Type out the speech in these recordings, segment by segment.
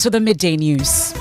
To the midday news.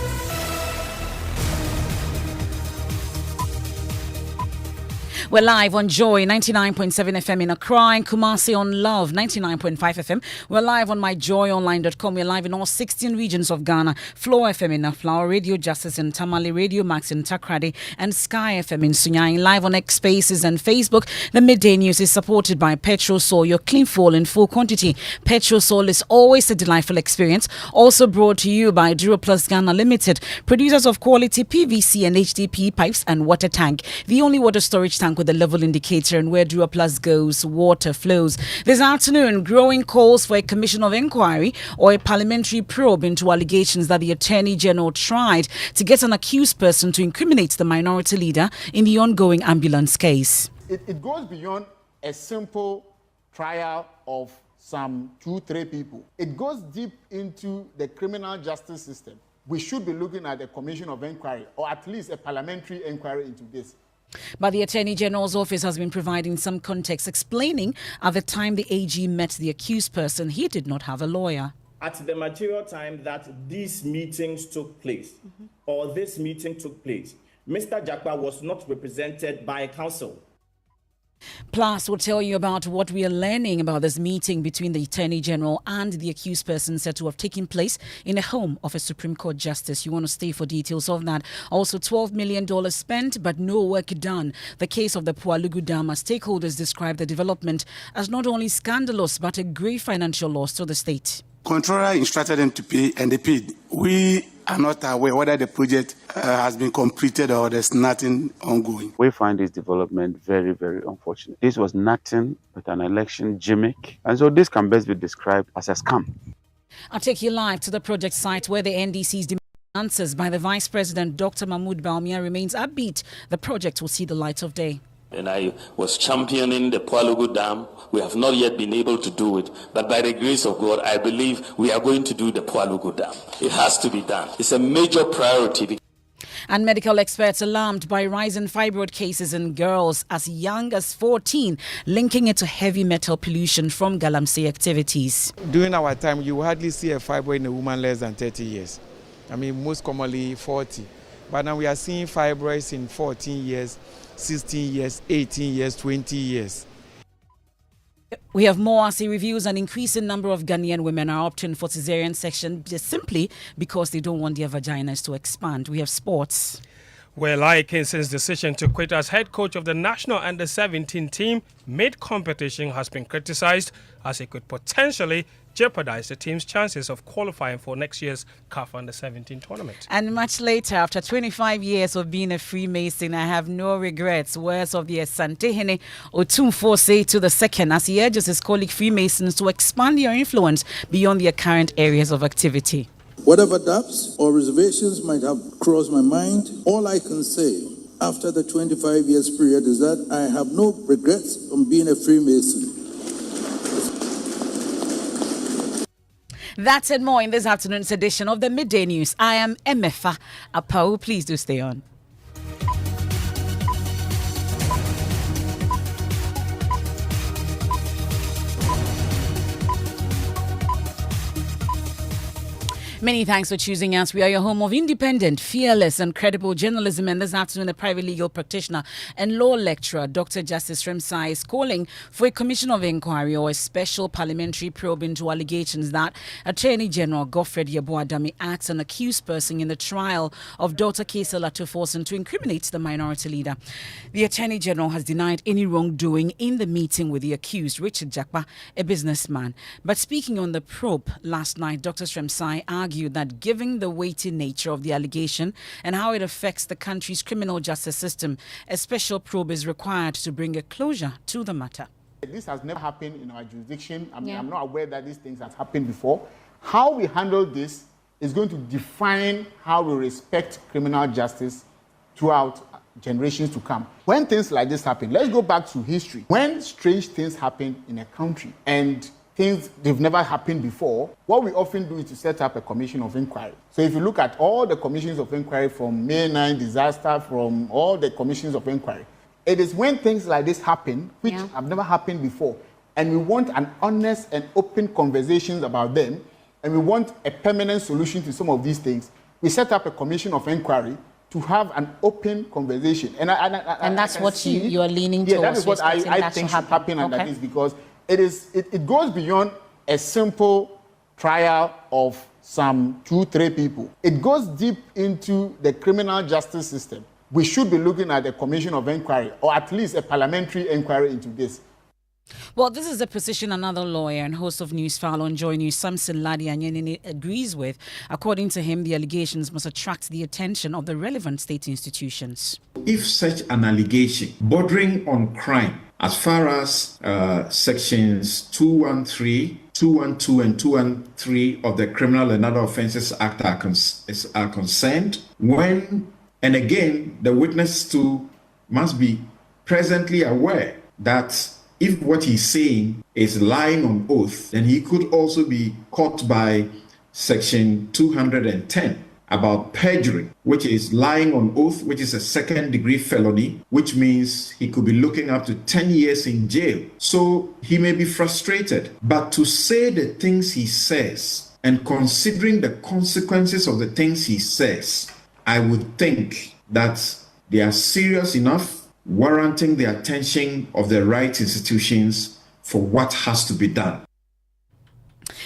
We're live on Joy 99.7 FM in Accra and Kumasi on Love 99.5 FM. We're live on myjoyonline.com. We're live in all 16 regions of Ghana. Flow FM in Aflawa, Radio Justice in Tamale, Radio Max in Takrady, and Sky FM in Sunyani. Live on X Spaces and Facebook. The midday news is supported by Petrol Sol, your clean fuel in full quantity. Petrol Sol is always a delightful experience. Also brought to you by Duro Plus Ghana Limited, producers of quality PVC and HDPE pipes and water tank. The only water storage tank with a level indicator, and where Dura Plus goes, water flows. This afternoon, growing calls for a commission of inquiry or a parliamentary probe into allegations that the Attorney General tried to get an accused person to incriminate the minority leader in the ongoing ambulance case. It goes beyond a simple trial of some 2-3 people. It goes deep into the criminal justice system. We should be looking at a commission of inquiry, or at least a parliamentary inquiry into this. But the Attorney General's office has been providing some context, explaining at the time the AG met the accused person, he did not have a lawyer. At the material time that these meetings took place, or this meeting took place, Mr. Jakpa was not represented by counsel. Plus, we'll tell you about what we are learning about this meeting between the Attorney General and the accused person said to have taken place in a home of a Supreme Court justice. You want to stay for details of that. Also, $12 million spent, but no work done. The case of the Pugu Dam, as stakeholders describe the development as not only scandalous, but a grave financial loss to the state. Controller instructed them to pay, and they paid. We are not aware whether the project has been completed or there's nothing ongoing. We find this development very, very unfortunate. This was nothing but an election gimmick, and so this can best be described as a scam. I'll take you live to the project site where the NDC's demand answers by the Vice President, Dr. Mahmoud Baumia, remains upbeat. The project will see the light of day. And I was championing the Pugu Dam. We have not yet been able to do it, but by the grace of God, I believe we are going to do the Pugu Dam. It has to be done. It's a major priority. And medical experts alarmed by rising fibroid cases in girls as young as 14, linking it to heavy metal pollution from galamsey activities. During our time, you hardly see a fibroid in a woman less than 30 years. I mean, most commonly 40. But now we are seeing fibroids in 14 years, 16 years, 18 years, 20 years. We have more as he reviews an increasing number of Ghanaian women are opting for cesarean section just simply because they don't want their vaginas to expand. We have sports. Well, Kinson's decision to quit as head coach of the national under-17 team mid-competition has been criticized as it could potentially jeopardize the team's chances of qualifying for next year's CAF Under-17 tournament. And much later, after 25 years of being a Freemason, I have no regrets. Words of the Asantehene Otumfose to the second as he urges his colleague Freemasons to expand their influence beyond their current areas of activity. Whatever doubts or reservations might have crossed my mind, all I can say after the 25 years period is that I have no regrets on being a Freemason. That's and more in this afternoon's edition of the Midday News. I am Emefa. Apawu, please do stay on. Many thanks for choosing us. We are your home of independent, fearless and credible journalism. And this afternoon, a private legal practitioner and law lecturer, Dr. Justice Remsai, is calling for a commission of inquiry or a special parliamentary probe into allegations that Attorney General Godfred Yeboah-Dame acts an accused person in the trial of Dr. Kesa Latoforson to incriminate the minority leader. The Attorney General has denied any wrongdoing in the meeting with the accused, Richard Jakpa, a businessman. But speaking on the probe last night, Dr. Remsai argued that given the weighty nature of the allegation and how it affects the country's criminal justice system, a special probe is required to bring a closure to the matter. This has never happened in our jurisdiction. I'm not aware that these things have happened before. How we handle this is going to define how we respect criminal justice throughout generations to come. When things like this happen, let's go back to history. When strange things happen in a country and things they've never happened before, what we often do is to set up a commission of inquiry. So if you look at all the commissions of inquiry from May 9 disaster, from all the commissions of inquiry, it is when things like this happen, which have never happened before, and we want an honest and open conversations about them, and we want a permanent solution to some of these things, we set up a commission of inquiry to have an open conversation. And that's what you are leaning towards. Yeah, that is what I think should happen under this, because it goes beyond a simple trial of some 2-3 people. It goes deep into the criminal justice system. We should be looking at a commission of inquiry, or at least a parliamentary inquiry into this. Well, this is a position another lawyer and host of Newsfile on Joy News, Samson Ladi agrees with. According to him, the allegations must attract the attention of the relevant state institutions. If such an allegation bordering on crime, as far as sections 213, 212 and 213 of the Criminal and Other Offences Act are concerned, and again, the witness too must be presently aware that if what he's saying is lying on oath, then he could also be caught by section 210 about perjury, which is lying on oath, which is a second-degree felony, which means he could be looking up to 10 years in jail. So he may be frustrated. But to say the things he says and considering the consequences of the things he says, I would think that they are serious enough, warranting the attention of the right institutions for what has to be done.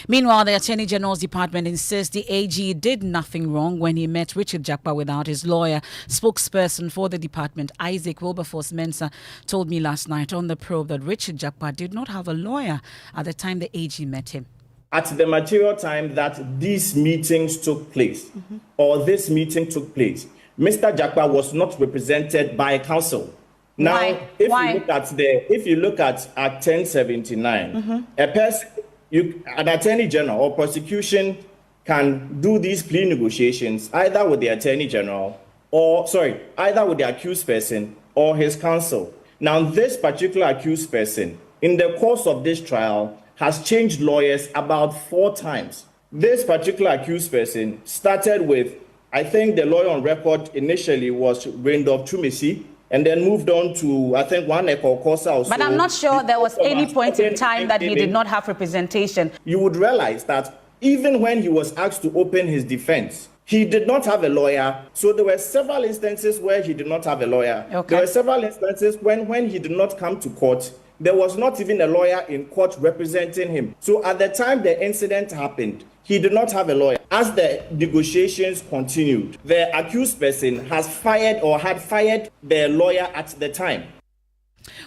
Meanwhile, the Attorney General's Department insists the AG did nothing wrong when he met Richard Jakpa without his lawyer. Spokesperson for the department, Isaac Wilberforce-Mensah, told me last night on The Probe that Richard Jakpa did not have a lawyer at the time the AG met him. At the material time that these meetings took place, or this meeting took place, Mr. Jakpa was not represented by counsel. Now, if you look at Act 1079, a person, an attorney general or prosecution can do these plea negotiations either with the attorney general either with the accused person or his counsel. Now, this particular accused person, in the course of this trial, has changed lawyers about 4 times. This particular accused person started with, I think the lawyer on record initially was Randolph Chumisi, and then moved on to, I think, one Ekokosa or so. But I'm not sure there was any point in time that he did not have representation. You would realize that even when he was asked to open his defense, he did not have a lawyer. So there were several instances where he did not have a lawyer. Okay. There were several instances when he did not come to court. There was not even a lawyer in court representing him. So at the time the incident happened, he did not have a lawyer. As the negotiations continued, the accused person had fired the lawyer at the time.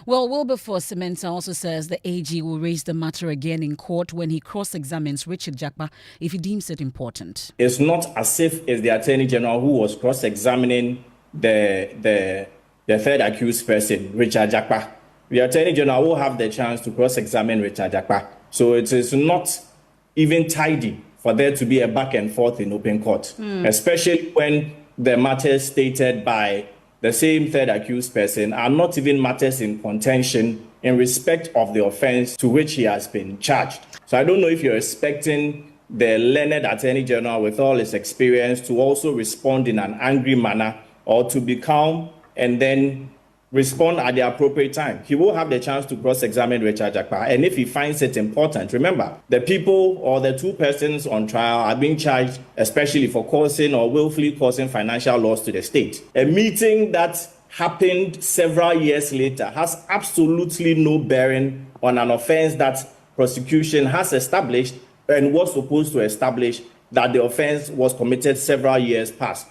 Well, Wilberforce-Mensah also says the AG will raise the matter again in court when he cross-examines Richard Jakpa if he deems it important. It's not as if it's the Attorney General who was cross-examining the third accused person, Richard Jakpa. The Attorney General will have the chance to cross-examine Richard Jakpa. So it is not even tidy for there to be a back and forth in open court, especially when the matters stated by the same third accused person are not even matters in contention in respect of the offense to which he has been charged. So I don't know if you're expecting the learned Attorney General with all his experience to also respond in an angry manner or to be calm and then respond at the appropriate time. He will have the chance to cross-examine Richard Jakpa, and if he finds it important, remember, the people or the 2 persons on trial are being charged especially for causing or willfully causing financial loss to the state. A meeting that happened several years later has absolutely no bearing on an offense that prosecution has established and was supposed to establish that the offense was committed several years past.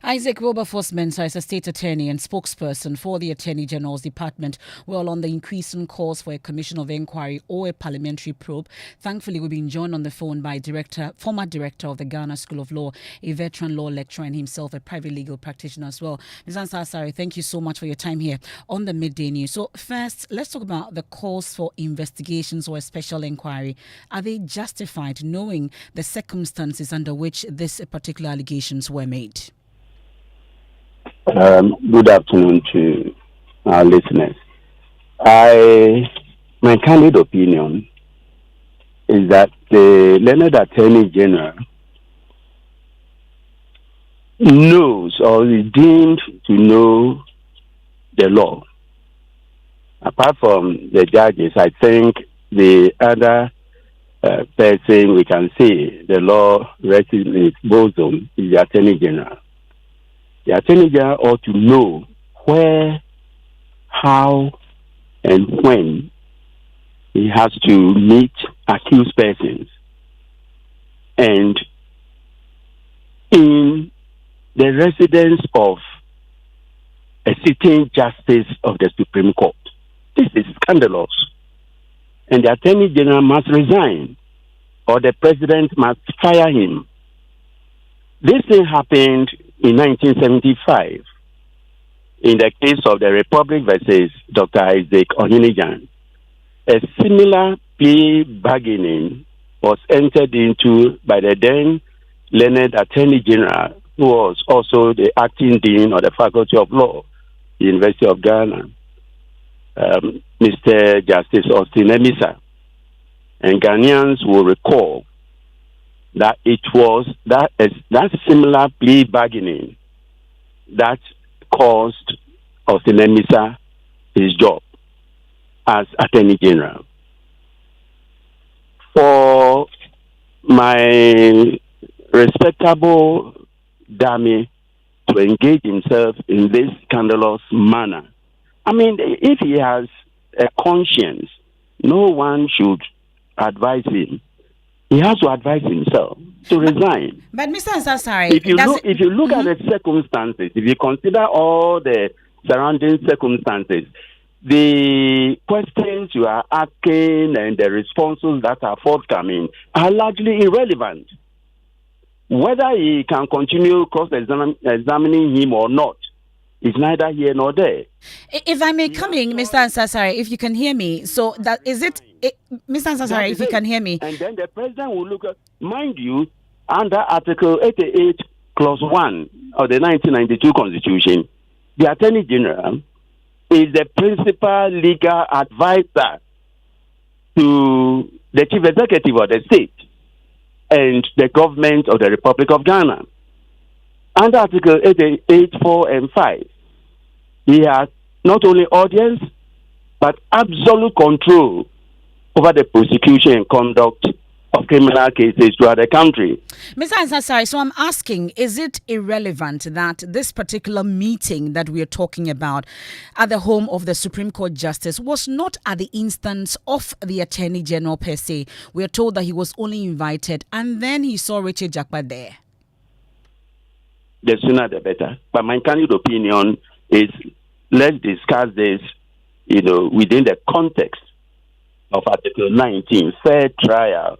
Isaac Wilberforce-Mensah is a state attorney and spokesperson for the Attorney General's Department. Well, on the increasing calls for a commission of inquiry or a parliamentary probe, thankfully we've been joined on the phone by former director of the Ghana School of Law, a veteran law lecturer and himself a private legal practitioner as well. Ms. Ansah, thank you so much for your time here on the Midday News. So first, let's talk about the calls for investigations or a special inquiry. Are they justified knowing the circumstances under which these particular allegations were made? Good afternoon to our listeners. My candid opinion is that the learned Attorney General knows or is deemed to know the law. Apart from the judges, I think the other person we can say the law rests in its bosom is the Attorney General. The Attorney General ought to know where, how, and when he has to meet accused persons. And in the residence of a sitting justice of the Supreme Court. This is scandalous. And the Attorney General must resign, or the President must fire him. This thing happened in 1975 in the case of the Republic versus Dr. Isaac Ohinijan. A similar plea bargaining was entered into by the then learned Attorney General, who was also the acting dean of the Faculty of Law, the University of Ghana, Mr. Justice Austin Emefa. And Ghanaians will recall that it was that similar plea bargaining that caused Austin Emefa his job as Attorney General. For my respectable Dami to engage himself in this scandalous manner, I mean, if he has a conscience, no one should advise him. He has to advise himself to resign. But Mr. Ansasari, if you look at the circumstances, if you consider all the surrounding circumstances, the questions you are asking and the responses that are forthcoming are largely irrelevant. Whether he can continue cross-examining him or not is neither here nor there. If I may come in, Mr. Ansasari, if you can hear me, so that is it, Mr. Ansasari, if you can hear me. And then the President will look at, mind you, under Article 88, Clause 1 of the 1992 Constitution, the Attorney General is the principal legal advisor to the Chief Executive of the state and the government of the Republic of Ghana. Under Article 88, 4 and 5, he has not only audience, but absolute control over the prosecution and conduct of criminal cases throughout the country. Mr. Ansasari, so I'm asking, is it irrelevant that this particular meeting that we are talking about at the home of the Supreme Court Justice was not at the instance of the Attorney General per se? We are told that he was only invited and then he saw Richard Jakpa there. The sooner the better. But my candid opinion is, let's discuss this, within the context of Article 19, fair trial.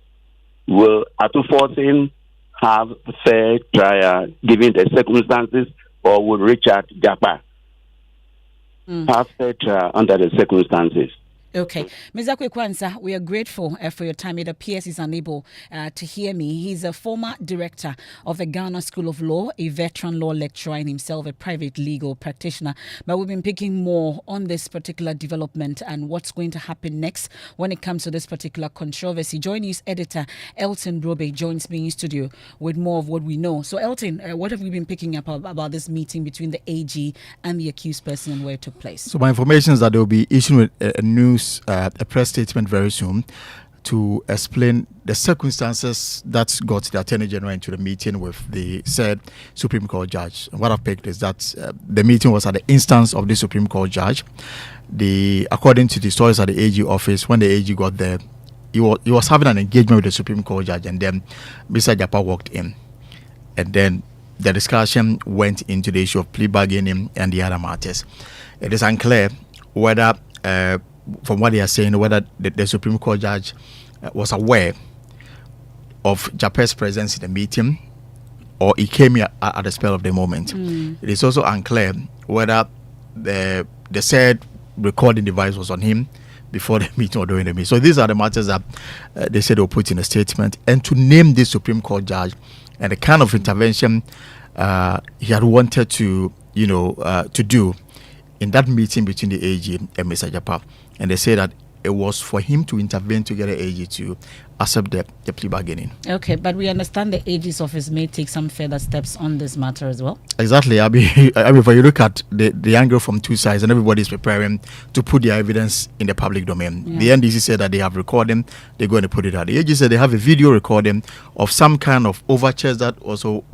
Will Atufortin have fair trial given the circumstances, or will Richard Jakpa have fair trial under the circumstances? Okay. Ms. Akwekwansa, we are grateful for your time. It appears he's unable to hear me. He's a former director of the Ghana School of Law, a veteran law lecturer and himself a private legal practitioner. But we've been picking more on this particular development and what's going to happen next when it comes to this particular controversy. Joy News editor Elton Brobe joins me in studio with more of what we know. So Elton, what have we been picking up about this meeting between the AG and the accused person and where it took place? So my information is that they'll be issuing a press statement very soon to explain the circumstances that got the Attorney General into the meeting with the said Supreme Court judge. And what I've picked is that the meeting was at the instance of the Supreme Court judge. According to the stories at the AG office, when the AG got there, he was having an engagement with the Supreme Court judge, and then Mr. Jakpa walked in. And then the discussion went into the issue of plea bargaining and the other matters. It is unclear whether from what they are saying, whether the Supreme Court judge was aware of Jakpa's presence in the meeting, or he came here at the spell of the moment. It is also unclear whether the said recording device was on him before the meeting or during the meeting. So these are the matters that they said they'll put in a statement. And to name this Supreme Court judge and the kind of intervention he had wanted to do in that meeting between the AG and Mr. Jakpa. And they say that it was for him to intervene to get the AG to accept the plea bargaining. Okay, but we understand the AG's office may take some further steps on this matter as well. Exactly. I mean, if you look at the angle from two sides, and everybody's preparing to put their evidence in the public domain. Yeah. The NDC said that they have recording, they're going to put it out. The AG said they have a video recording of some kind of overtures that also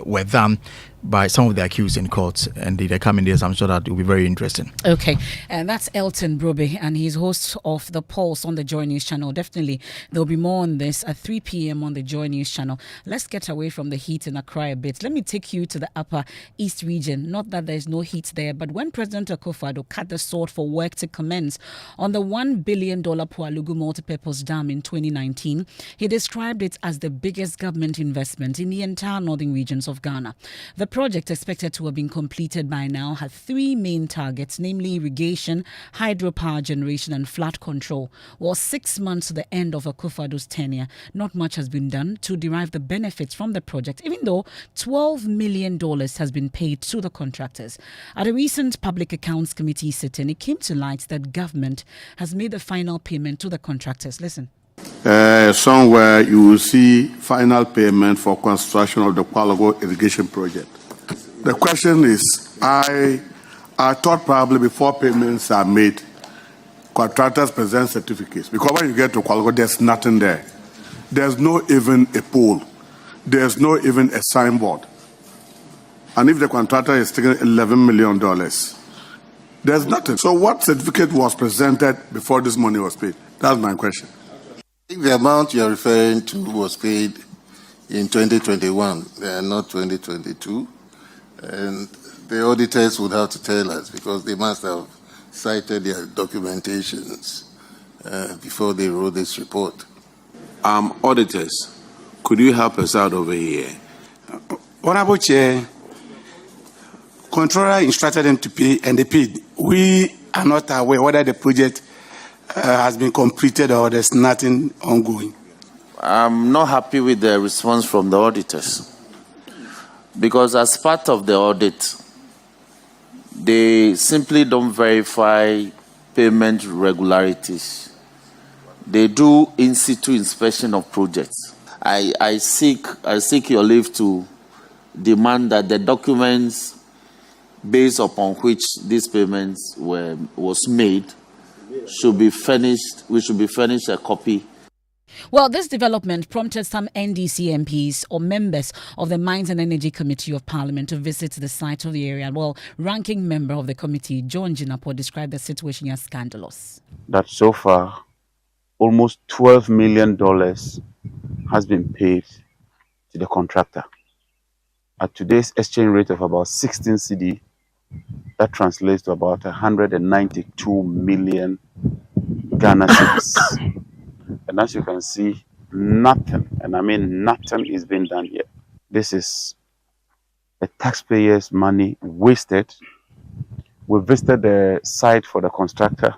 were done by some of the accused in court, and they're coming there, so I'm sure that will be very interesting. Okay, and that's Elton Brobe, and he's host of The Pulse on the Joy News channel. Definitely, there'll be more on this at 3 p.m. on the Joy News channel. Let's get away from the heat in Accra a bit. Let me take you to the Upper East region. Not that there's no heat there, but when President Akufo-Addo cut the sword for work to commence on the $1 billion Pualugu multipurpose dam in 2019, he described it as the biggest government investment in the entire northern regions of Ghana. The project, expected to have been completed by now, had three main targets, namely irrigation, hydropower generation, and flood control. Well, 6 months to the end of Akufo-Addo's tenure, not much has been done to derive the benefits from the project, even though $12 million has been paid to the contractors. At a recent Public Accounts Committee sitting, it came to light that government has made the final payment to the contractors. Listen. Somewhere you will see final payment for construction of the Pugu irrigation project. The question is, I thought probably before payments are made, contractors present certificates. Because when you get to Pugu, there's nothing there. There's no even a pole. There's no even a signboard. And if the contractor is taking $11 million, there's nothing. So what certificate was presented before this money was paid? That's my question. I think the amount you're referring to was paid in 2021, not 2022. And the auditors would have to tell us because they must have cited their documentations before they wrote this report. Auditors, could you help us out over here? Honorable Chair, Controller instructed them to pay, and they paid. We are not aware whether the project has been completed or there's nothing ongoing. I'm not happy with the response from the auditors because as part of the audit, they simply don't verify payment regularities. They do in situ inspection of projects. I seek your leave to demand that the documents based upon which these payments was made should be furnished. We should be furnished a copy. Well, this development prompted some NDC MPs or members of the Mines and Energy Committee of Parliament to visit the site of the area. Well, ranking member of the committee, John Jinapo, described the situation as scandalous. That so far, almost $12 million has been paid to the contractor. At today's exchange rate of about 16 CD, that translates to about 192 million Ghana cedis. And as you can see, nothing, and I mean nothing, is being done here. This is the taxpayers' money wasted. We visited the site for the contractor,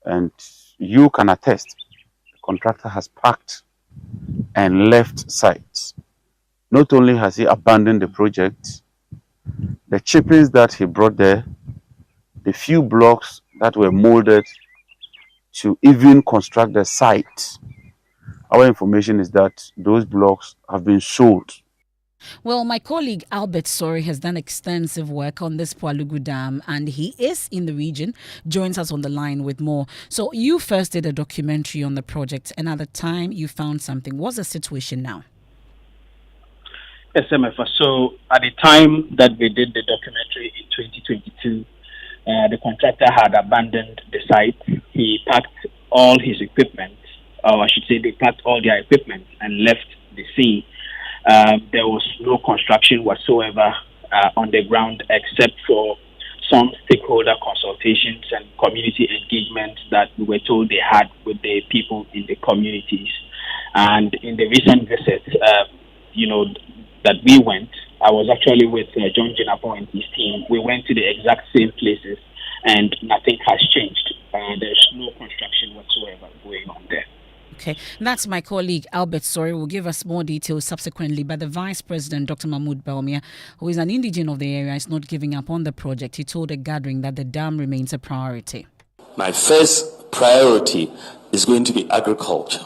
and you can attest, the contractor has packed and left site. Not only has he abandoned the project, the chippings that he brought there, the few blocks that were molded to even construct the site, our information is that those blocks have been sold. Well, my colleague Albert Sori has done extensive work on this Pualugu Dam, and he is in the region, joins us on the line with more. So you first did a documentary on the project, and at the time you found something. What's the situation now? Yes, Emefa. So at the time that we did the documentary in 2022, the contractor had abandoned the site. He packed all his equipment, or I should say they packed all their equipment and left the scene. There was no construction whatsoever on the ground except for some stakeholder consultations and community engagement that we were told they had with the people in the communities. And in the recent visit, that we went, I was actually with John Jinapo and his team. We went to the exact same places and nothing has changed. There's no construction whatsoever going on there. Okay, that's my colleague Albert Sori will give us more details subsequently. But the Vice President, Dr. Mahmoud Baumia, who is an indigene of the area, is not giving up on the project. He told a gathering that the dam remains a priority. My first priority is going to be agriculture.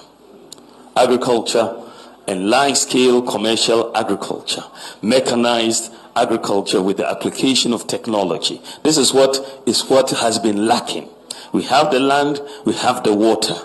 agriculture, and large-scale commercial agriculture, mechanized agriculture with the application of technology. This is what has been lacking. We have the land, we have the water,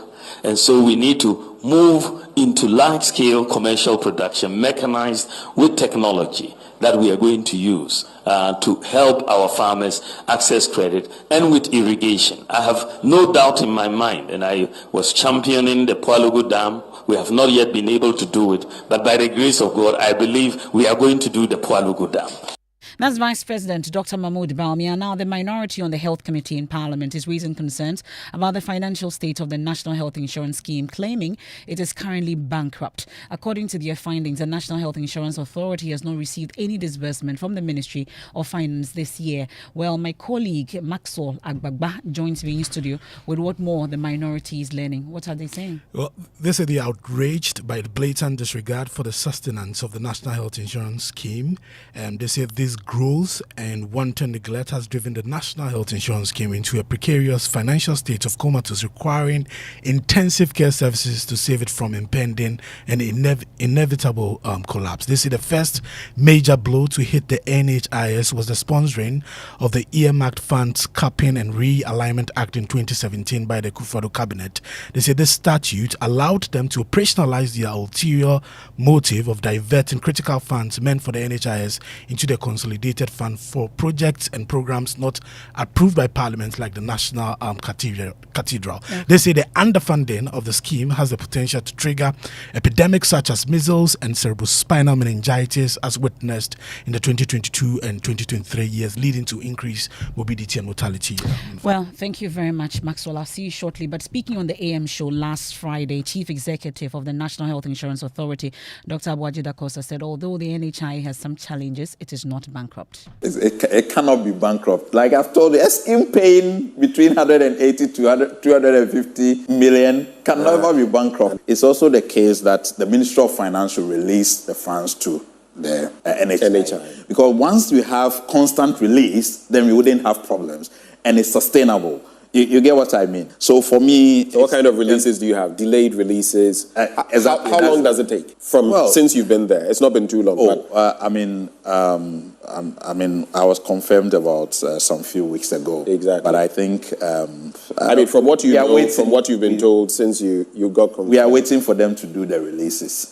and so we need to move into large-scale commercial production, mechanized with technology that we are going to use to help our farmers access credit, and with irrigation. I have no doubt in my mind, and I was championing the Pugu Dam. We have not yet been able to do it, but by the grace of God, I believe we are going to do the Pugu Dam. That's Vice President Dr. Mahmoud Bawumia. Now, the minority on the Health Committee in Parliament is raising concerns about the financial state of the National Health Insurance Scheme, claiming it is currently bankrupt. According to their findings, the National Health Insurance Authority has not received any disbursement from the Ministry of Finance this year. Well, my colleague Maxwell Agbagba joins me in studio with what more the minority is learning. What are they saying? Well, they say they are outraged by the blatant disregard for the sustenance of the National Health Insurance Scheme. They say this growth and wanton neglect has driven the National Health Insurance Scheme into a precarious financial state of comatose, requiring intensive care services to save it from impending and inevitable collapse. They say the first major blow to hit the NHIS was the sponsoring of the Earmarked Funds Capping and Realignment Act in 2017 by the Kufuor cabinet. They say this statute allowed them to operationalize their ulterior motive of diverting critical funds meant for the NHIS into the consolidated fund for projects and programs not approved by Parliament, like the National Cathedral. Yeah. They say the underfunding of the scheme has the potential to trigger epidemics such as measles and cerebrospinal meningitis, as witnessed in the 2022 and 2023 years, leading to increased morbidity and mortality. Well, thank you very much, Maxwell. I'll see you shortly. But speaking on the AM show last Friday, Chief Executive of the National Health Insurance Authority, Dr. Abuaji Dakosa, said although the NHI has some challenges, it is not bankrupt. It cannot be bankrupt. Like I've told you, a scheme paying between 180 to 250 million can never be bankrupt. It's also the case that the Ministry of Finance will release the funds to the NHI. Because once we have constant release, then we wouldn't have problems. And it's sustainable. You get what I mean? So for me... So what kind of releases do you have? Delayed releases? Exactly. How long does it take since you've been there? It's not been too long. I was confirmed about some few weeks ago. Exactly. But I think... from what you know, from what you've been told since you got confirmed. We are waiting for them to do the releases.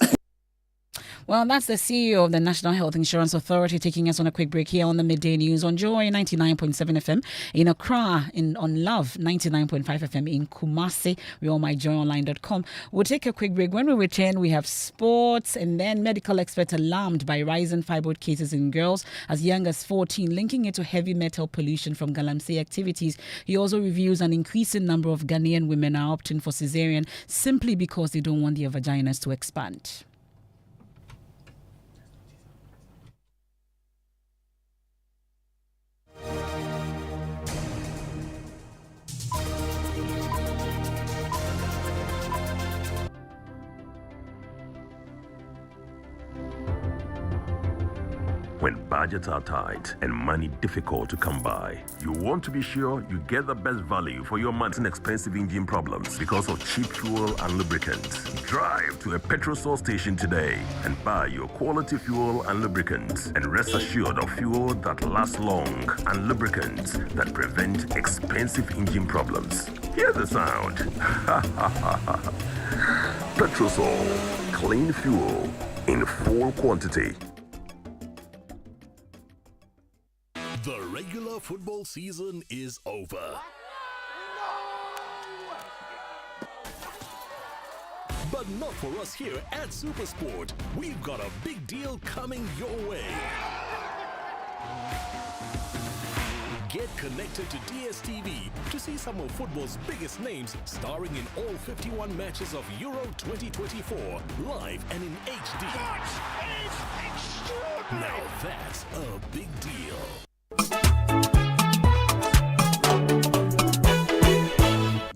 Well, that's the CEO of the National Health Insurance Authority taking us on a quick break here on the Midday News on Joy 99.7 FM, in Accra, on Love 99.5 FM, in Kumasi. We're on myjoyonline.com. We'll take a quick break. When we return, we have sports, and then medical experts alarmed by rising fibroid cases in girls as young as 14, linking it to heavy metal pollution from galamsey activities. He also reviews an increasing number of Ghanaian women are opting for cesarean simply because they don't want their vaginas to expand. When budgets are tight and money difficult to come by, you want to be sure you get the best value for your money in expensive engine problems because of cheap fuel and lubricants. Drive to a petrol source station today and buy your quality fuel and lubricants, and rest assured of fuel that lasts long and lubricants that prevent expensive engine problems. Hear the sound. Petrosol, clean fuel in full quantity. The regular football season is over. But not for us here at Supersport. We've got a big deal coming your way. Get connected to DSTV to see some of football's biggest names starring in all 51 matches of Euro 2024, live and in HD. Now that's a big deal.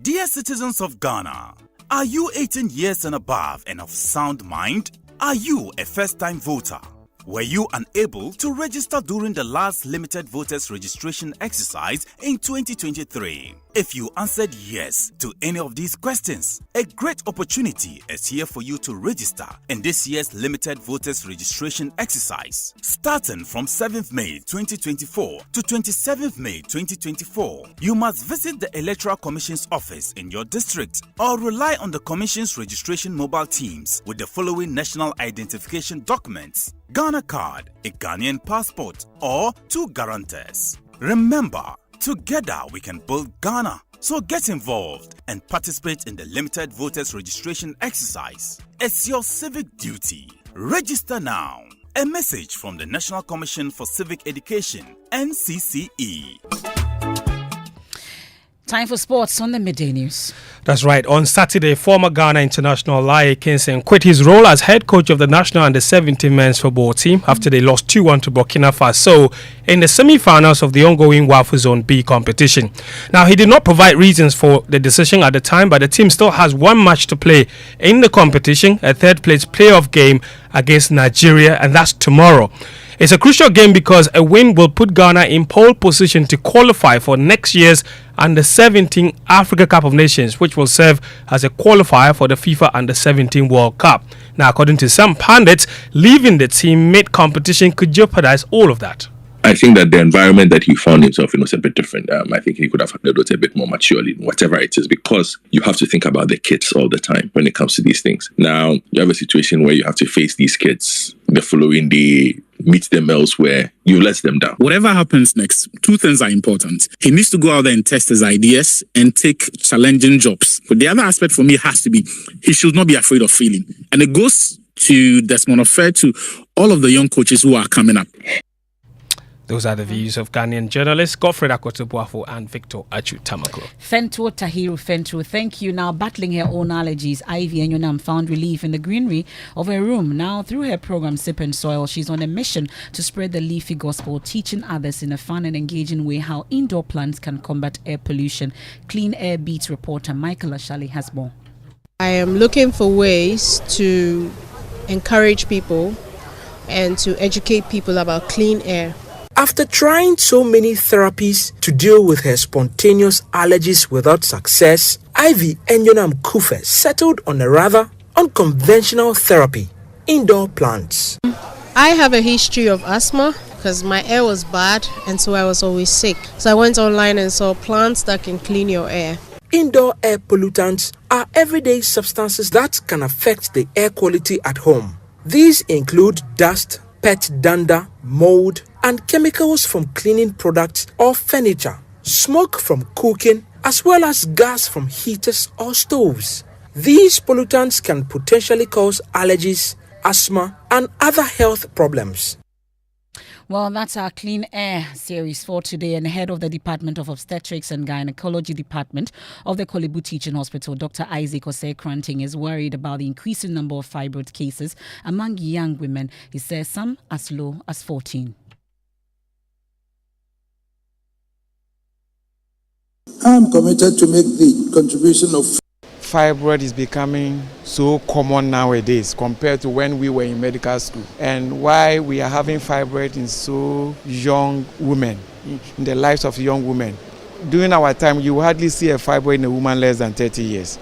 Dear citizens of Ghana, are you 18 years and above and of sound mind? Are you a first-time voter? Were you unable to register during the last limited voters registration exercise in 2023? If you answered yes to any of these questions, a great opportunity is here for you to register in this year's limited voters registration exercise. Starting from 7th May 2024 to 27th May 2024, you must visit the Electoral Commission's office in your district or rely on the Commission's registration mobile teams with the following national identification documents: Ghana card, a Ghanaian passport, or 2 guarantors. Remember, together we can build Ghana. So get involved and participate in the limited voters registration exercise. It's your civic duty. Register now. A message from the National Commission for Civic Education, NCCE. Time for sports on the Midday News. That's right. On Saturday, former Ghana international Lai Kinson quit his role as head coach of the national under-17 men's football team after they lost 2-1 to Burkina Faso in the semi-finals of the ongoing WAFU Zone B competition. Now, he did not provide reasons for the decision at the time, but the team still has one match to play in the competition, a third-place playoff game against Nigeria, and that's tomorrow. It's a crucial game because a win will put Ghana in pole position to qualify for next year's Under-17 Africa Cup of Nations, which will serve as a qualifier for the FIFA Under-17 World Cup. Now, according to some pundits, leaving the team mid-competition could jeopardize all of that. I think that the environment that he found himself in was a bit different. I think he could have handled it a bit more maturely, whatever it is, because you have to think about the kids all the time when it comes to these things. Now, you have a situation where you have to face these kids the following day, meet them elsewhere, you let them down. Whatever happens next, 2 things are important. He needs to go out there and test his ideas and take challenging jobs. But the other aspect for me has to be, he should not be afraid of failing. And it goes to Desmond Ofer, to all of the young coaches who are coming up. Those are the views of Ghanaian journalists Godfred Akoto-Boafo and Victor Achu Tamaklo. Fento Tahiru Fento, thank you. Now, battling her own allergies, Ivy Enyonam found relief in the greenery of her room. Now, through her program Sip and Soil, she's on a mission to spread the leafy gospel, teaching others in a fun and engaging way how indoor plants can combat air pollution. Clean Air Beats reporter Michael Ashali has more. I am looking for ways to encourage people and to educate people about clean air. After trying so many therapies to deal with her spontaneous allergies without success, Ivy Enyonam Kufe settled on a rather unconventional therapy: indoor plants. I have a history of asthma because my air was bad and so I was always sick. So I went online and saw plants that can clean your air. Indoor air pollutants are everyday substances that can affect the air quality at home. These include dust, pet dander, mold, and chemicals from cleaning products or furniture, smoke from cooking, as well as gas from heaters or stoves. These pollutants can potentially cause allergies, asthma, and other health problems. Well, that's our Clean Air series for today. And the head of the Department of Obstetrics and Gynecology Department of the Kolebu Teaching Hospital, Dr. Isaac Osei-Kranting, is worried about the increasing number of fibroid cases among young women. He says some as low as 14. I'm committed to make the contribution of fibroid is becoming so common nowadays compared to when we were in medical school, and why we are having fibroid in so young women, in the lives of young women. During our time, you hardly see a fibroid in a woman less than 30 years.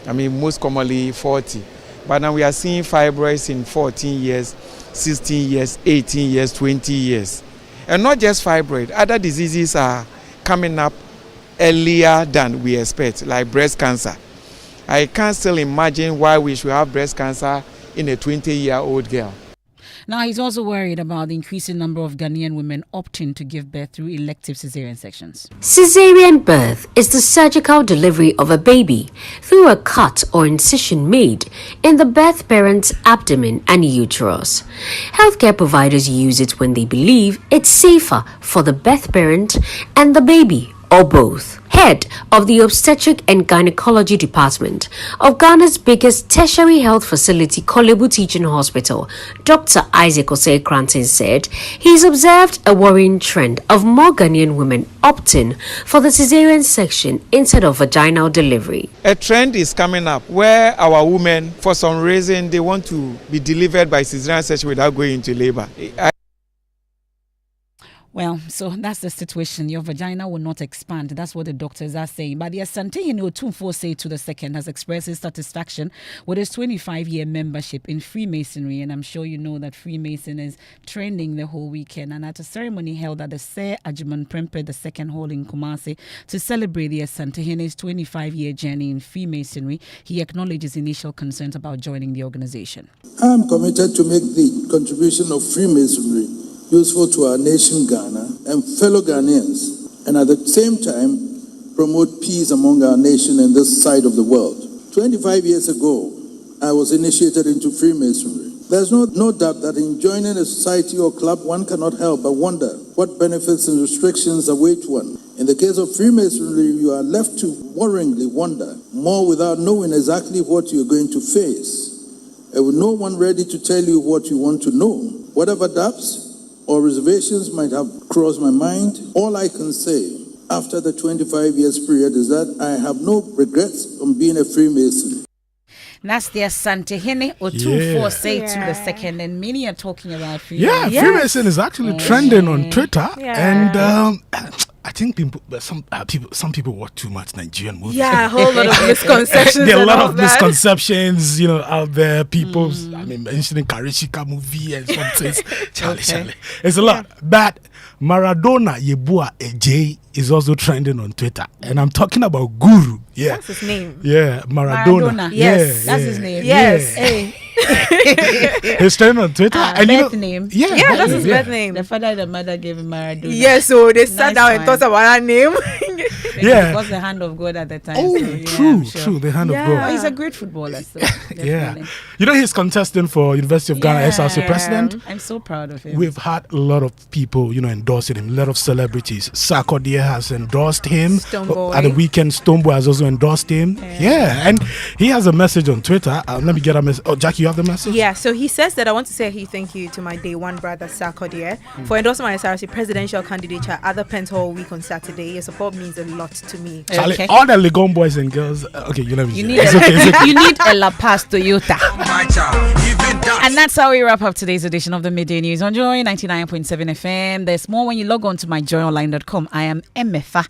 I mean, most commonly 40. But now we are seeing fibroids in 14 years, 16 years, 18 years, 20 years. And not just fibroid, other diseases are coming up earlier than we expect, like breast cancer. I can't still imagine why we should have breast cancer in a 20-year-old girl. Now, he's also worried about the increasing number of Ghanaian women opting to give birth through elective cesarean sections. Cesarean birth is the surgical delivery of a baby through a cut or incision made in the birth parent's abdomen and uterus. Healthcare providers use it when they believe it's safer for the birth parent and the baby, or both. Head of the Obstetric and Gynecology Department of Ghana's biggest tertiary health facility, Kolebu Teaching Hospital, Dr. Isaac Osei-Kranting, said he's observed a worrying trend of more Ghanaian women opting for the cesarean section instead of vaginal delivery. A trend is coming up where our women, for some reason, they want to be delivered by cesarean section without going into labor. Well, so that's the situation. Your vagina will not expand. That's what the doctors are saying. But the Asante Otumfo say to the second has expressed his satisfaction with his 25-year membership in Freemasonry. And I'm sure you know that Freemason is trending the whole weekend. And at a ceremony held at the Sir Ajiman Prempeh II Hall in Kumasi to celebrate the Asante Hene's 25-year journey in Freemasonry, he acknowledged his initial concerns about joining the organization. I'm committed to make the contribution of Freemasonry useful to our nation, Ghana, and fellow Ghanaians, and at the same time, promote peace among our nation and this side of the world. 25 years ago, I was initiated into Freemasonry. There's no doubt that in joining a society or club, one cannot help but wonder what benefits and restrictions await one. In the case of Freemasonry, you are left to worryingly wonder more without knowing exactly what you're going to face, and with no one ready to tell you what you want to know. Whatever doubts or reservations might have crossed my mind, all I can say after the 25 years period is that I have no regrets on being a Freemason. That's the Asante Hene Otumfo say to the second, and many are talking about Freemason. Yeah, Freemason is actually trending on Twitter, and I think some people watch too much Nigerian movies. Yeah, a whole lot of misconceptions. There are a lot of misconceptions, out there. People, mentioning Karishika movie and something. Charlie. It's a lot. But Maradona Yebua Ej is also trending on Twitter, and I'm talking about Guru. Yeah, what's his name? Yeah, Maradona. Yes, that's his name. Yes. Hey. He's trending on Twitter. And birth name. Yeah, that's his birth name. The father and the mother gave him Maradona. Yes, so they sat down and thought about that name. It was the hand of God at the time. Oh, so, true, the hand of God. Oh, he's a great footballer. So yeah. He's contesting for University of Ghana SRC president. I'm so proud of him. We've had a lot of people, endorsing him. A lot of celebrities. Sarkodie has endorsed him. At the weekend, Stoneboy has also endorsed him. Yeah, and he has a message on Twitter. Let me get a message. Oh, Jackie, you have the message? Yeah, so he says that I want to say thank you to my day one brother, Sarkodie, for endorsing my SRC presidential candidature at the Pent Hall week on Saturday. Your support means a lot to me. Charlie, all the Legon boys and girls. Okay, you need you need a La Paz Toyota. And that's how we wrap up today's edition of the Midday News on Joy 99.7 FM. There's more when you log on to myjoyonline.com. I am Emefa.